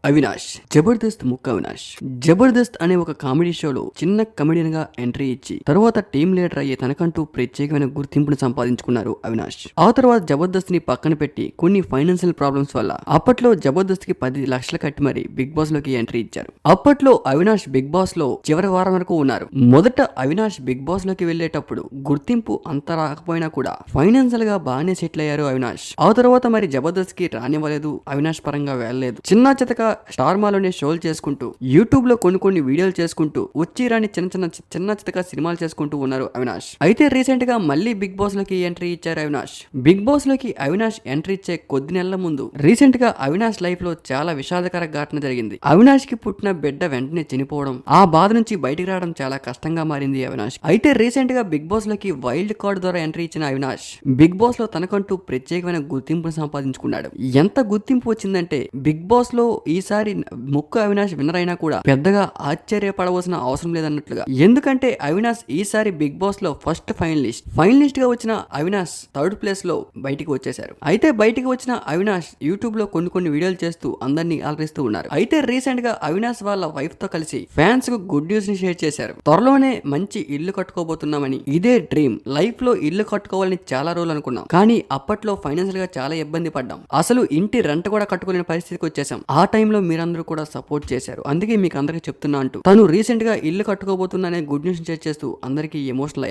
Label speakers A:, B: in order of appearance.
A: అవినాష్ జబర్దస్త్ ముక్క అవినాష్ జబర్దస్త్ అనే ఒక కామెడీ షోలో చిన్న కమెడియన్ గా ఎంట్రీ ఇచ్చి తరువాత టీం లీడర్ అయ్యి తనకంటూ ప్రత్యేకమైన గుర్తింపును సంపాదించుకున్నారు అవినాష్. ఆ తర్వాత జబర్దస్త్ ని పక్కన పెట్టి కొన్ని ఫైనాన్షియల్ ప్రాబ్లమ్స్ వల్ల అప్పట్లో జబర్దస్త్ కి 10 లక్షలు కట్టి మరి బిగ్ బాస్ లోకి ఎంట్రీ ఇచ్చారు. అప్పట్లో అవినాష్ బిగ్ బాస్ లో చివరి వారం వరకు ఉన్నారు. మొదట అవినాష్ బిగ్ బాస్ లోకి వెళ్లేటప్పుడు గుర్తింపు అంత రాకపోయినా కూడా ఫైనాన్షియల్ గా బాగానే సెటిల్ అయ్యారు అవినాష్. ఆ తర్వాత మరి జబర్దస్త్ కి రానివ్వలేదు, అవినాష్ పరంగా వెళ్ళలేదు. చిన్న చితక స్టార్ మాలోనే షోలు చేసుకుంటూ యూట్యూబ్ లో కొన్ని వీడియోలు చేసుకుంటూ వచ్చి రాని చిన్న చితక సినిమాలు చేసుకుంటూ ఉన్నారు అవినాష్. అయితే రీసెంట్ గా మళ్ళీ బిగ్ బాస్ లోకి ఎంట్రీ ఇచ్చారు అవినాష్. బిగ్ బాస్ లోకి అవినాష్ ఎంట్రీ ఇచ్చే కొద్ది నెలల ముందు రీసెంట్ గా అవినాష్ లైఫ్ లో చాలా విషాదకర ఘటన జరిగింది. అవినాష్ కి పుట్టిన బిడ్డ వెంటనే చనిపోవడం, ఆ బాధ నుంచి బయటికి రావడం చాలా కష్టంగా మారింది అవినాష్. అయితే రీసెంట్ గా బిగ్ బాస్ లోకి వైల్డ్ కార్డ్ ద్వారా ఎంట్రీ ఇచ్చిన అవినాష్ బిగ్ బాస్ లో తనకంటూ ప్రత్యేకమైన గుర్తింపును సంపాదించుకున్నాడు. ఎంత గుర్తింపు వచ్చిందంటే బిగ్ బాస్ లో ఈసారి ముక్కు అవినాష్ విన్నర్ అయినా కూడా పెద్దగా ఆశ్చర్యపడవలసిన అవసరం లేదన్నట్లుగా. ఎందుకంటే అవినాష్ ఈసారి బిగ్ బాస్ లో ఫస్ట్ ఫైనలిస్ట్ గా వచ్చిన అవినాష్ థర్డ్ ప్లేస్ లో బయటికి వచ్చేశారు. అయితే బయటికి వచ్చిన అవినాష్ యూట్యూబ్ లో కొన్ని వీడియోలు చేస్తూ అందరినీ అలరిస్తూ ఉన్నారు. అయితే రీసెంట్ గా అవినాష్ వాళ్ళ వైఫ్ తో కలిసి ఫ్యాన్స్ కు గుడ్ న్యూస్ ని షేర్ చేశారు. త్వరలోనే మంచి ఇల్లు కట్టుకోబోతున్నామని. ఇదే డ్రీమ్. లైఫ్ లో ఇల్లు కట్టుకోవాలని చాలా రోజులు అనుకున్నాం, కానీ అప్పట్లో ఫైనాన్షియల్ గా చాలా ఇబ్బంది పడ్డాం. అసలు ఇంటి రెంట్ కూడా కట్టుకోలేని పరిస్థితికి వచ్చేసాం. ఆ టైంలో మీరందరూ కూడా సపోర్ట్ చేశారు, అందుకే మీకు అందరికీ చెప్తున్నా అంటూ తను రీసెంట్ గా ఇల్లు కట్టుకోబోతున్నా అనే గుడ్ న్యూస్ షేర్ చేస్తూ అందరికీ ఎమోషనల్